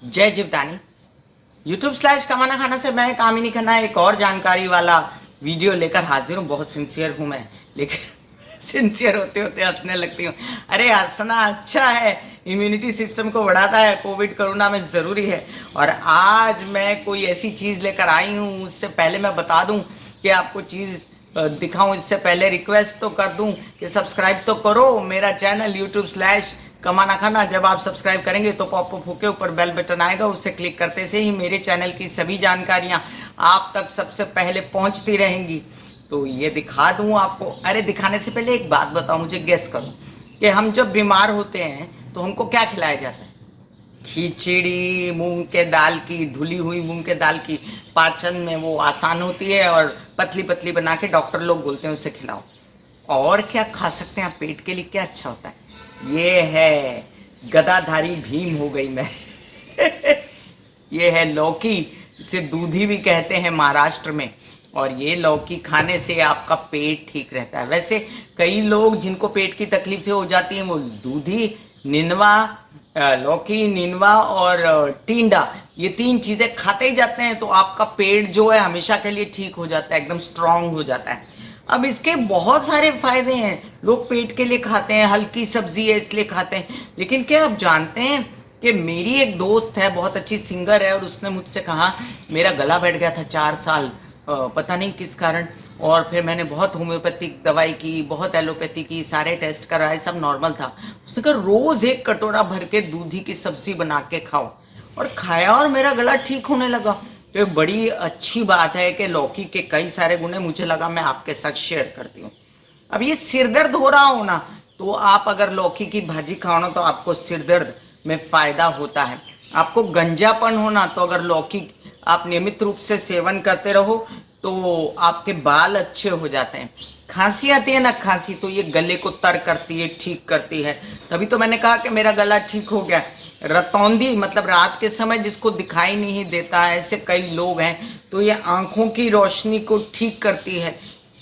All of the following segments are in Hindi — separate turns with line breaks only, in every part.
जय जीवदानी। YouTube/कमाना खाना से मैं कामिनी खन्ना एक और जानकारी वाला वीडियो लेकर हाजिर हूँ। बहुत सिंसियर हूँ मैं, लेकिन सिंसियर होते होते हंसने लगती हूँ। अरे हंसना अच्छा है, इम्यूनिटी सिस्टम को बढ़ाता है, कोविड कोरोना में ज़रूरी है। और आज मैं कोई ऐसी चीज़ लेकर आई हूँ, उससे पहले मैं बता दूँ कि आपको चीज़ दिखाऊं, इससे पहले रिक्वेस्ट तो कर दूं कि सब्सक्राइब तो करो मेरा चैनल YouTube/कमाना खाना। जब आप सब्सक्राइब करेंगे तो पॉपअप होके ऊपर बेल बटन आएगा, उससे क्लिक करते से ही मेरे चैनल की सभी जानकारियां आप तक सबसे पहले पहुंचती रहेंगी। तो ये दिखा दूं आपको। अरे दिखाने से पहले एक बात बताओ, मुझे गेस करो कि हम जब बीमार होते हैं तो हमको क्या खिलाया जाता है? खिचड़ी, मूंग के दाल की, धुली हुई मूंग के दाल की। पाचन में वो आसान होती है और पतली पतली बना के डॉक्टर लोग बोलते हैं उसे खिलाओ। और क्या खा सकते हैं आप? पेट के लिए क्या अच्छा होता है? ये है गदाधारी भीम हो गई मैं। ये है लौकी, इसे दूधी भी कहते हैं महाराष्ट्र में। और ये लौकी खाने से आपका पेट ठीक रहता है। वैसे कई लोग जिनको पेट की तकलीफें हो जाती हैं वो दूधी, निनवा, लौकी, निनवा और टिंडा, ये तीन चीजें खाते ही जाते हैं तो आपका पेट जो है हमेशा के लिए ठीक हो जाता है, एकदम स्ट्रांग हो जाता है। अब इसके बहुत सारे फायदे हैं। लोग पेट के लिए खाते हैं, हल्की सब्जी है इसलिए खाते हैं। लेकिन क्या आप जानते हैं कि मेरी एक दोस्त है, बहुत अच्छी सिंगर है, और उसने मुझसे कहा मेरा गला बैठ गया था 4 साल, पता नहीं किस कारण। और फिर मैंने बहुत होम्योपैथिक दवाई की, बहुत एलोपैथी की, सारे टेस्ट कराए, सब नॉर्मल था। उसने कहा रोज एक कटोरा भर के दूधी की सब्जी बना के खाओ। और खाया और मेरा गला ठीक होने लगा। तो एक बड़ी अच्छी बात है कि लौकी के कई सारे गुण है, मुझे लगा मैं आपके साथ शेयर करती हूँ। अब ये सिर दर्द हो रहा हो ना, तो आप अगर लौकी की भाजी खाओ ना तो आपको सिर दर्द में फायदा होता है। आपको गंजापन होना, तो अगर लौकी आप नियमित रूप से सेवन करते रहो तो आपके बाल अच्छे हो जाते हैं। खांसी आती है ना, खांसी, तो ये गले को तर करती है, ठीक करती है। तभी तो मैंने कहा कि मेरा गला ठीक हो गया। रतौंधी मतलब रात के समय जिसको दिखाई नहीं देता है, ऐसे कई लोग हैं, तो ये आंखों की रोशनी को ठीक करती है।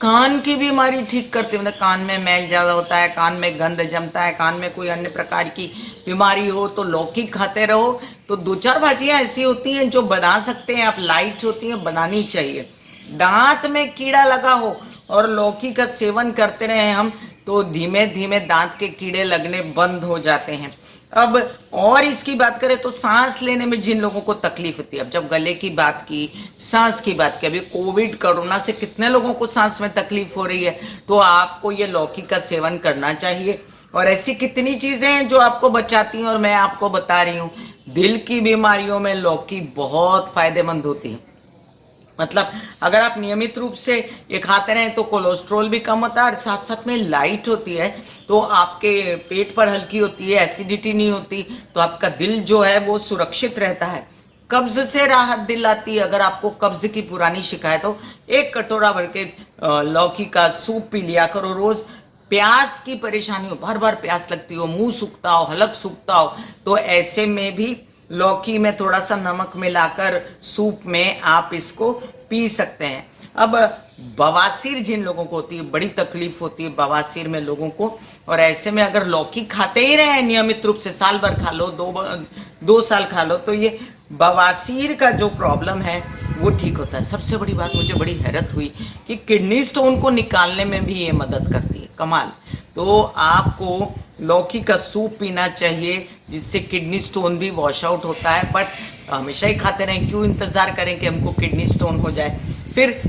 कान की बीमारी ठीक करती है, मतलब कान में मैल ज्यादा होता है, कान में गंध जमता है, कान में कोई अन्य प्रकार की बीमारी हो तो लौकी खाते रहो। तो 2-4 भाजियां ऐसी होती हैं जो बना सकते हैं आप, लाइट होती हैं, बनानी चाहिए। दांत में कीड़ा लगा हो और लौकी का सेवन करते रहे हम, तो धीमे धीमे दांत के कीड़े लगने बंद हो जाते हैं। अब और इसकी बात करें तो सांस लेने में जिन लोगों को तकलीफ होती है, अब जब गले की बात की, सांस की बात की, अभी कोविड कोरोना से कितने लोगों को सांस में तकलीफ हो रही है, तो आपको ये लौकी का सेवन करना चाहिए। और ऐसी कितनी चीजें हैं जो आपको बचाती हैं और मैं आपको बता रही हूँ। दिल की बीमारियों में लौकी बहुत फायदेमंद होती है। मतलब अगर आप नियमित रूप से ये खाते रहें तो कोलेस्ट्रॉल भी कम होता है और साथ साथ में लाइट होती है, तो आपके पेट पर हल्की होती है, एसिडिटी नहीं होती, तो आपका दिल जो है वो सुरक्षित रहता है। कब्ज से राहत दिलाती है। अगर आपको कब्ज की पुरानी शिकायत हो, एक कटोरा भर के लौकी का सूप पी लिया करो रोज। प्यास की परेशानी हो, बार बार प्यास लगती हो, मुंह सूखता हो, हलक सूखता हो, तो ऐसे में भी लौकी में थोड़ा सा नमक मिलाकर सूप में आप इसको पी सकते हैं। अब बवासीर जिन लोगों को होती है, बड़ी तकलीफ होती है बवासीर में लोगों को, और ऐसे में अगर लौकी खाते ही रहे नियमित रूप से, साल भर खा लो, 2 साल खा लो, तो ये बवासीर का जो प्रॉब्लम है वो ठीक होता है। सबसे बड़ी बात मुझे बड़ी हैरत हुई कि किडनी स्टोन को निकालने में भी ये मदद करती है, कमाल। तो आपको लौकी का सूप पीना चाहिए, जिससे किडनी स्टोन भी वॉश आउट होता है। बट हमेशा ही खाते रहें, क्यों इंतजार करें कि हमको किडनी स्टोन हो जाए। फिर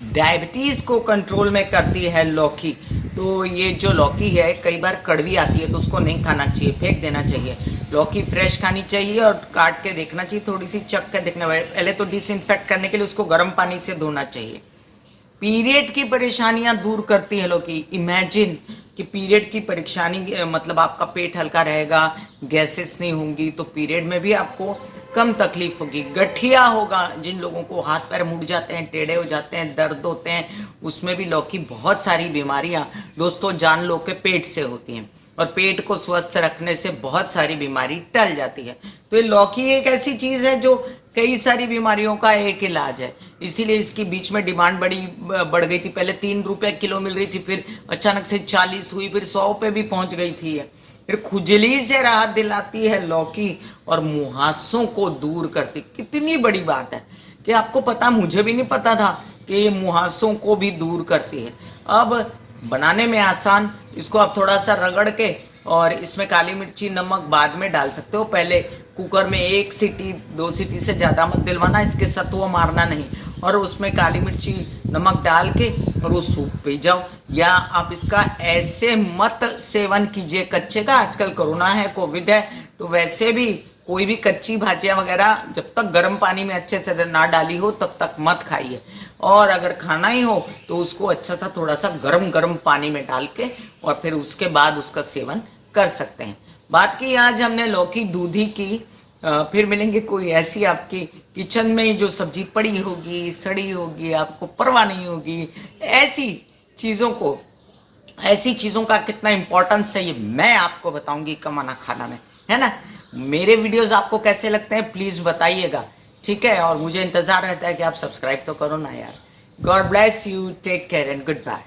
डायबिटीज को कंट्रोल में करती है लौकी। तो ये जो लौकी है कई बार कड़वी आती है तो उसको नहीं खाना चाहिए, फेंक देना चाहिए। लौकी फ्रेश खानी चाहिए और काट के देखना चाहिए, थोड़ी सी चख के देखना। पहले तो डिसइंफेक्ट करने के लिए उसको गर्म पानी से धोना चाहिए। पीरियड की परेशानियां दूर करती है लौकी। इमेजिन कि पीरियड की परेशानी, मतलब आपका पेट हल्का रहेगा, गैसेस नहीं होंगी, तो पीरियड में भी आपको कम तकलीफ होगी। गठिया होगा, जिन लोगों को हाथ पैर मुड़ जाते हैं, टेढ़े हो जाते हैं, दर्द होते हैं, उसमें भी लौकी बहुत सारी बीमारियां दोस्तों जान लो के पेट से होती हैं। और पेट को स्वस्थ रखने से बहुत सारी बीमारी टल जाती है। तो ये लौकी एक ऐसी चीज है जो कई सारी बीमारियों का एक इलाज है, इसीलिए इसकी बीच में डिमांड बढ़ गई थी। पहले 3 रुपए किलो मिल रही थी, फिर अचानक से 40 हुई, फिर 100 पे भी पहुंच गई थी। फिर खुजली से राहत दिलाती है लौकी और मुहासों को दूर करती। कितनी बड़ी बात है कि आपको पता, मुझे भी नहीं पता था कि ये मुहासों को भी दूर करती है। अब बनाने में आसान, इसको आप थोड़ा सा रगड़ के और इसमें काली मिर्ची नमक बाद में डाल सकते हो। पहले कुकर में 1 सीटी 2 सीटी से ज़्यादा मत दिलवाना, इसके सत्व मारना नहीं, और उसमें काली मिर्ची नमक डाल के और वो सूप पी जाओ। या आप इसका ऐसे मत सेवन कीजिए कच्चे का, आजकल कोरोना है, कोविड है, तो वैसे भी कोई भी कच्ची भाजियाँ वगैरह जब तक गर्म पानी में अच्छे से ना डाली हो तब तक मत खाइए। और अगर खाना ही हो तो उसको अच्छा सा थोड़ा सा गरम गरम पानी में डाल के और फिर उसके बाद उसका सेवन कर सकते हैं। बात की आज हमने लौकी दूधी की। फिर मिलेंगे कोई ऐसी आपकी किचन में जो सब्जी पड़ी होगी, सड़ी होगी, आपको परवाह नहीं होगी, ऐसी चीज़ों का कितना इंपॉर्टेंस है ये मैं आपको बताऊंगी कमाना खाना में, है ना। मेरे वीडियोस आपको कैसे लगते हैं प्लीज़ बताइएगा, ठीक है। और मुझे इंतज़ार रहता है कि आप सब्सक्राइब तो करो ना यार। God bless you, take care and good bye.